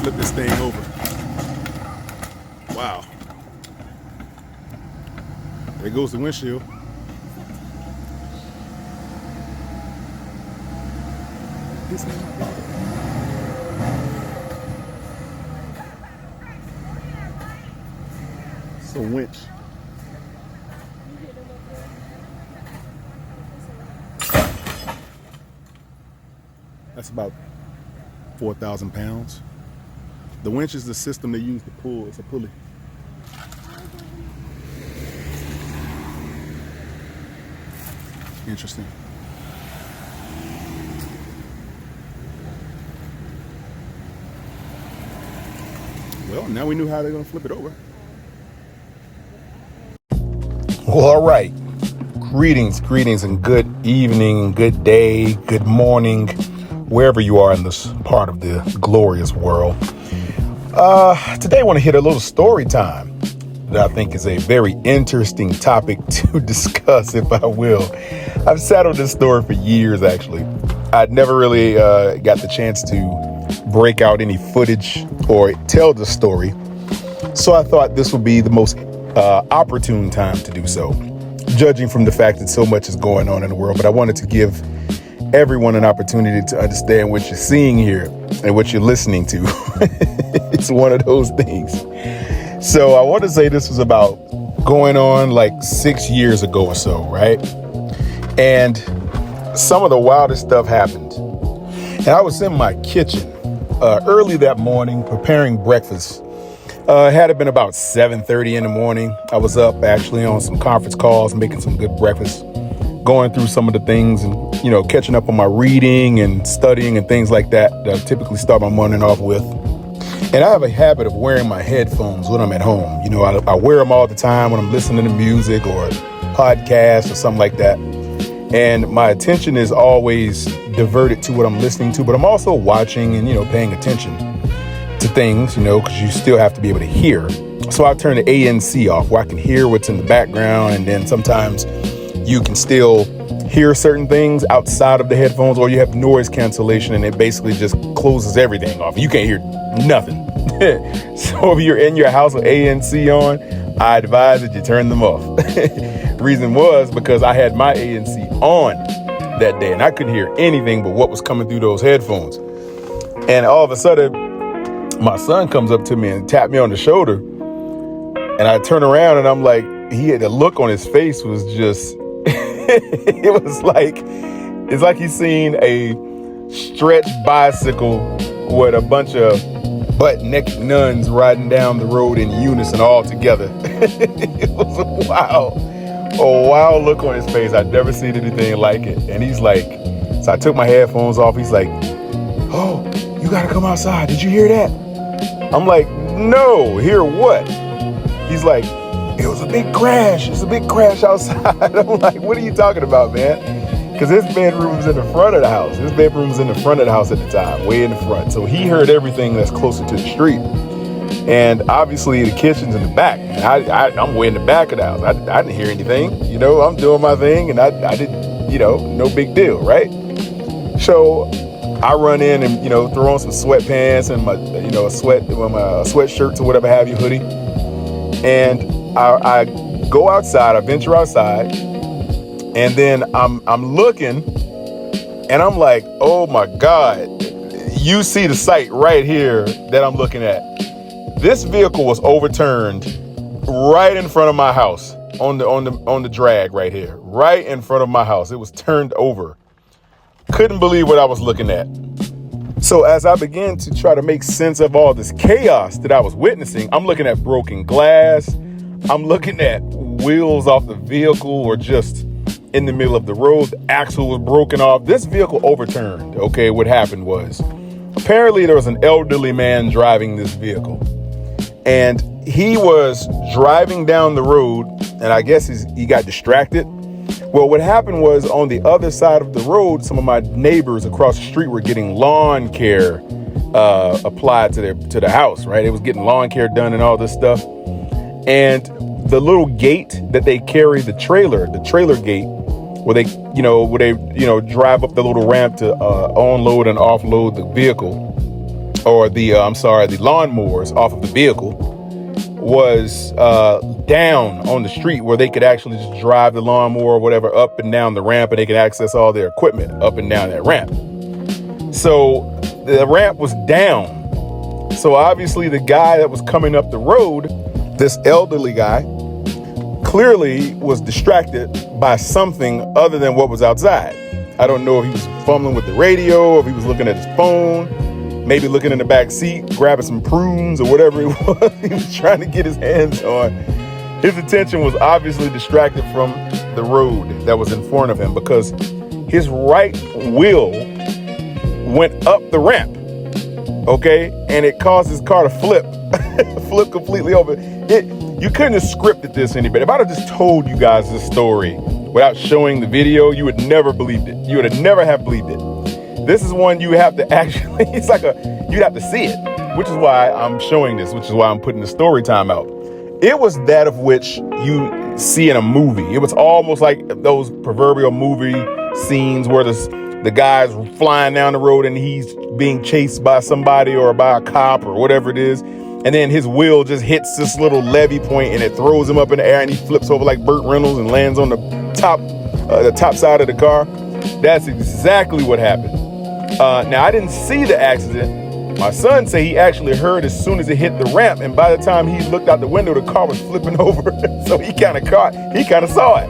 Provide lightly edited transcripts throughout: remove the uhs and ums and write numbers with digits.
flip this thing over. Wow. There goes the windshield. This ain't my bad. It's a winch. That's about 4,000 pounds. The winch is the system they use to pull. It's a pulley. Interesting. Well, now we knew how they're going to flip it over. Well, all right. Greetings, and good evening, good day, good morning, wherever you are in this part of the glorious world. Today I want to hit a little story time that I think is a very interesting topic to discuss, if I will. I've sat on this story for years, actually. I'd never really got the chance to break out any footage or tell the story. So I thought this would be the most opportune time to do so, judging from the fact that so much is going on in the world. But I wanted to give everyone an opportunity to understand what you're seeing here and what you're listening to. It's one of those things. So I want to say this was about going on like 6 years ago or so, right? And some of the wildest stuff happened. And I was in my kitchen early that morning preparing breakfast. Had it been about 7:30 in the morning, I was up actually on some conference calls, making some good breakfast, going through some of the things and, catching up on my reading and studying and things like that I typically start my morning off with. And I have a habit of wearing my headphones when I'm at home. I wear them all the time when I'm listening to music or podcasts or something like that. And my attention is always diverted to what I'm listening to, but I'm also watching and, paying attention to things, because you still have to be able to hear. So I turn the ANC off where I can hear what's in the background. And then sometimes you can still hear certain things outside of the headphones, or you have noise cancellation and it basically just closes everything off. You can't hear nothing. So if you're in your house with ANC on, I advise that you turn them off. Reason was because I had my ANC on that day and I couldn't hear anything but what was coming through those headphones. And all of a sudden, my son comes up to me and tapped me on the shoulder, and I turn around and I'm like, the look on his face was just, it's like he's seen a stretch bicycle with a bunch of butt-naked nuns riding down the road in unison all together. It was a wild look on his face. I'd never seen anything like it. And he's like, so I took my headphones off. He's like, "Oh, you gotta come outside. Did you hear that?" I'm like, "No, hear what?" He's like, "It was a big crash. It's a big crash outside." I'm like, "What are you talking about, man?" Because his bedroom's in the front of the house. His bedroom was in the front of the house at the time, way in the front. So he heard everything that's closer to the street. And obviously the kitchen's in the back. And I'm way in the back of the house. I didn't hear anything. I'm doing my thing and I didn't, no big deal, right? So I run in and, throw on some sweatpants and my, my sweatshirts or whatever have you, hoodie. And I go outside, I venture outside, and then I'm looking and I'm like, oh my God, you see the sight right here that I'm looking at. This vehicle was overturned right in front of my house on the drag right here, right in front of my house. It was turned over. Couldn't believe what I was looking at. So as I began to try to make sense of all this chaos that I was witnessing, I'm looking at broken glass. I'm looking at wheels off the vehicle or just in the middle of the road. The axle was broken off. This vehicle overturned. Okay, what happened was apparently there was an elderly man driving this vehicle. And he was driving down the road, and I guess he got distracted. Well, what happened was on the other side of the road, some of my neighbors across the street were getting lawn care applied to the house, right? It was getting lawn care done and all this stuff. And the little gate that they carry, the trailer gate, where they drive up the little ramp to unload and offload the vehicle. or the lawnmowers off of the vehicle was down on the street where they could actually just drive the lawnmower or whatever up and down the ramp, and they could access all their equipment up and down that ramp. So the ramp was down. So obviously the guy that was coming up the road, this elderly guy, clearly was distracted by something other than what was outside. I don't know if he was fumbling with the radio, or if he was looking at his phone, maybe looking in the back seat, grabbing some prunes or whatever it was he was trying to get his hands on. His attention was obviously distracted from the road that was in front of him, because his right wheel went up the ramp, okay? And it caused his car to flip completely over. You couldn't have scripted this any better. If I'd have just told you guys this story without showing the video, you would never believed it. You would have never have believed it. This is one you have to actually, you'd have to see it, which is why I'm showing this, which is why I'm putting the story time out. It was that of which you see in a movie. It was almost like those proverbial movie scenes where the guy's flying down the road and he's being chased by somebody or by a cop or whatever it is. And then his wheel just hits this little levee point and it throws him up in the air and he flips over like Burt Reynolds and lands on the top side of the car. That's exactly what happened. Now, I didn't see the accident. My son said he actually heard as soon as it hit the ramp. And by the time he looked out the window, the car was flipping over. So he kind of saw it.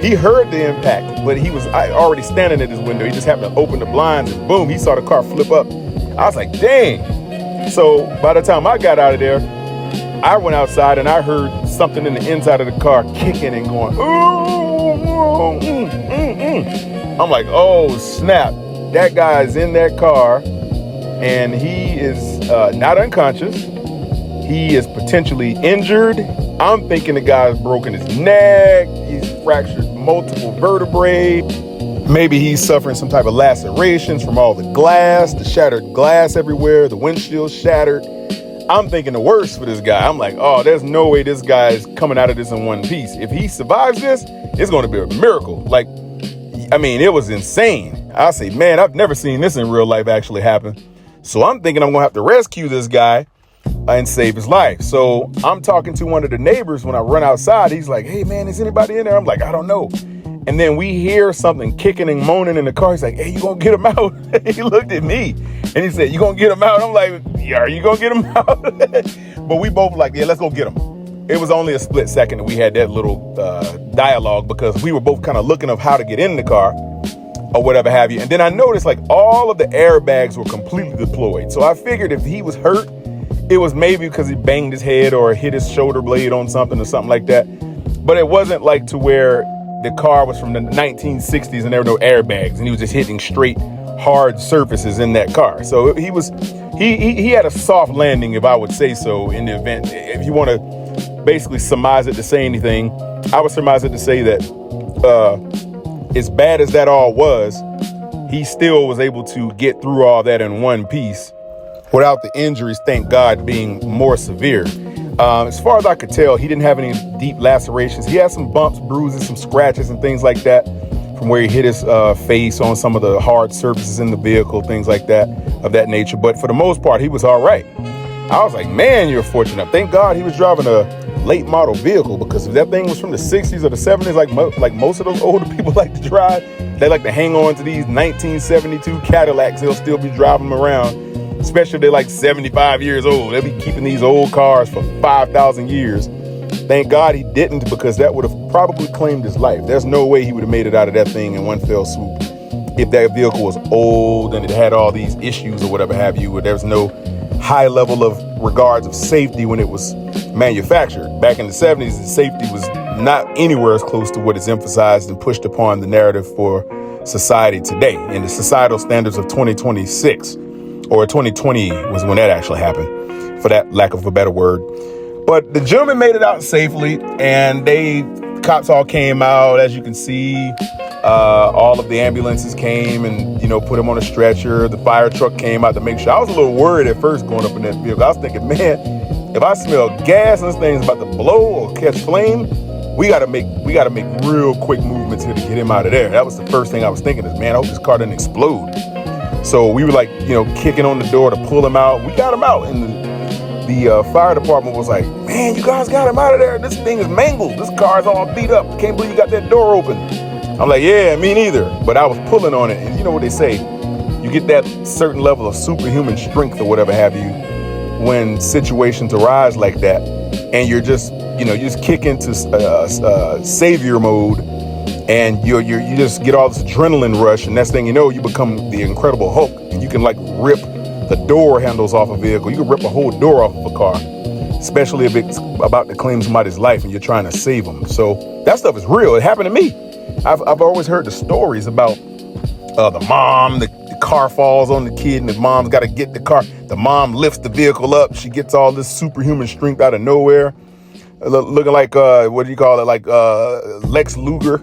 He heard the impact, but he was already standing at his window. He just happened to open the blinds and boom, he saw the car flip up. I was like, dang. So by the time I got out of there, I went outside and I heard something in the inside of the car kicking and going, ooh, I'm like, oh, snap. That guy is in that car and he is not unconscious. He is potentially injured. I'm thinking the guy's broken his neck. He's fractured multiple vertebrae. Maybe he's suffering some type of lacerations from all the glass, the shattered glass everywhere, the windshield shattered. I'm thinking the worst for this guy. I'm like, oh, there's no way this guy is coming out of this in one piece. If he survives this, it's going to be a miracle. Like, I mean, it was insane. I say, man, I've never seen this in real life actually happen. So I'm thinking I'm going to have to rescue this guy and save his life. So I'm talking to one of the neighbors when I run outside. He's like, hey, man, is anybody in there? I'm like, I don't know. And then we hear something kicking and moaning in the car. He's like, hey, you gonna get him out? He looked at me and he said, you gonna get him out? I'm like, yeah, are you gonna get him out? But we both like, yeah, let's go get him. It was only a split second that we had that little dialogue, because we were both kind of looking of how to get in the car or whatever have you. And then I noticed like all of the airbags were completely deployed. So I figured if he was hurt, it was maybe because he banged his head or hit his shoulder blade on something or something like that. But it wasn't like to where the car was from the 1960s and there were no airbags and he was just hitting straight hard surfaces in that car. So he had a soft landing, if I would say so, in the event. If you want to basically surmise it to say anything, I would surmise it to say that as bad as that all was, he still was able to get through all that in one piece without the injuries, thank God, being more severe. As far as I could tell, he didn't have any deep lacerations. He had some bumps, bruises, some scratches and things like that from where he hit his face on some of the hard surfaces in the vehicle, things like that, of that nature. But for the most part, he was all right. I was like, man, you're fortunate. Thank God he was driving a late model vehicle, because if that thing was from the 60s or the 70s, like most of those older people like to drive, they like to hang on to these 1972 Cadillacs. They'll still be driving them around. Especially if they're like 75 years old. They'll be keeping these old cars for 5,000 years. Thank God he didn't, because that would have probably claimed his life. There's no way he would have made it out of that thing in one fell swoop if that vehicle was old and it had all these issues or whatever have you, where there's no high level of regards of safety when it was manufactured. Back in the 70s, safety was not anywhere as close to what is emphasized and pushed upon the narrative for society today in the societal standards of 2026. Or 2020 was when that actually happened, for that lack of a better word. But the gentleman made it out safely, and cops all came out, as you can see. All of the ambulances came and, put him on a stretcher. The fire truck came out to make sure. I was a little worried at first going up in that vehicle. I was thinking, man, if I smell gas and this thing's about to blow or catch flame, we gotta make real quick movements here to get him out of there. That was the first thing I was thinking is, man, I hope this car didn't explode. So we were like, kicking on the door to pull him out. We got him out, and the fire department was like, man, you guys got him out of there. This thing is mangled. This car's all beat up. Can't believe you got that door open. I'm like, yeah, me neither. But I was pulling on it. And you know what they say? You get that certain level of superhuman strength or whatever have you when situations arise like that. And you're just, you just kick into savior mode. And you just get all this adrenaline rush. And next thing you know, you become the Incredible Hulk. And you can like rip the door handles off a vehicle. You can rip a whole door off of a car, especially if it's about to claim somebody's life and you're trying to save them. So that stuff is real. It happened to me. I've always heard the stories about the mom, the car falls on the kid and the mom's got to get the car. The mom lifts the vehicle up. She gets all this superhuman strength out of nowhere. Looking like, what do you call it? Like Lex Luger.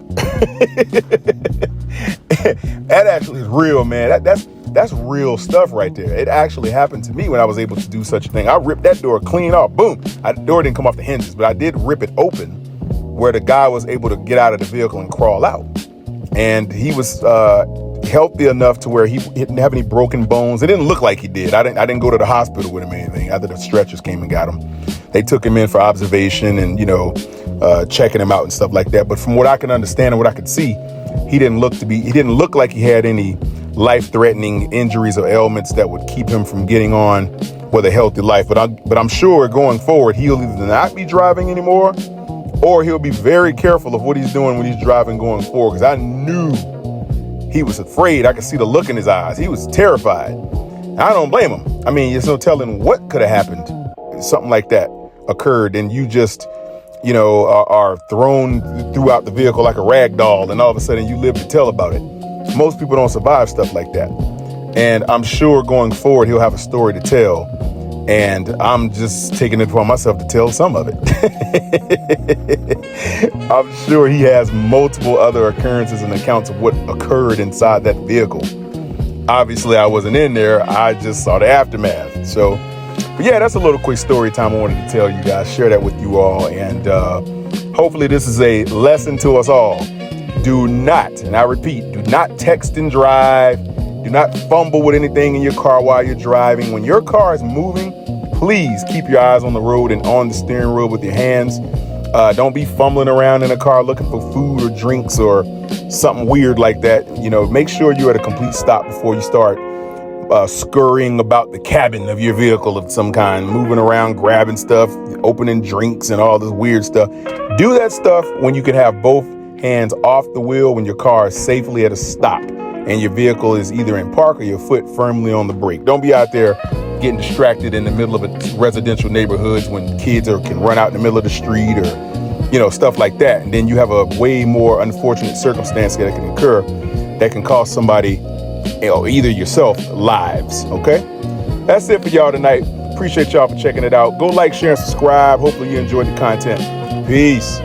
That actually is real, man. That's real stuff right there. It actually happened to me when I was able to do such a thing. I ripped that door clean off. Boom. The door didn't come off the hinges, but I did rip it open where the guy was able to get out of the vehicle and crawl out. And he was healthy enough to where he didn't have any broken bones. It didn't look like he did. I didn't go to the hospital with him or anything. After the stretchers came and got him, they took him in for observation and, checking him out and stuff like that. But from what I can understand and what I could see, he didn't look like he had any life-threatening injuries or ailments that would keep him from getting on with a healthy life. But I'm sure going forward, he'll either not be driving anymore or he'll be very careful of what he's doing when he's driving going forward. Because I knew he was afraid. I could see the look in his eyes. He was terrified. I don't blame him. I mean, there's no telling what could have happened. Something like that occurred and you just, are thrown throughout the vehicle like a rag doll, and all of a sudden you live to tell about it. Most people don't survive stuff like that. And I'm sure going forward, he'll have a story to tell. And I'm just taking it upon myself to tell some of it. I'm sure he has multiple other occurrences and accounts of what occurred inside that vehicle. Obviously, I wasn't in there. I just saw the aftermath. So, but yeah, that's a little quick story time I wanted to tell you guys, share that with you all. And hopefully this is a lesson to us all. Do not, and I repeat, do not text and drive. Do not fumble with anything in your car while you're driving. When your car is moving, please keep your eyes on the road and on the steering wheel with your hands. Don't be fumbling around in a car looking for food or drinks or something weird like that. Make sure you're at a complete stop before you start scurrying about the cabin of your vehicle of some kind, moving around, grabbing stuff, opening drinks and all this weird stuff. Do that stuff when you can have both hands off the wheel, when your car is safely at a stop and your vehicle is either in park or your foot firmly on the brake. Don't be out there getting distracted in the middle of a residential neighborhoods when kids can run out in the middle of the street or, stuff like that. And then you have a way more unfortunate circumstance that can occur that can cost somebody, either yourself, lives. Okay. That's it for y'all tonight. Appreciate y'all for checking it out. Go like, share, and subscribe. Hopefully you enjoyed the content. Peace.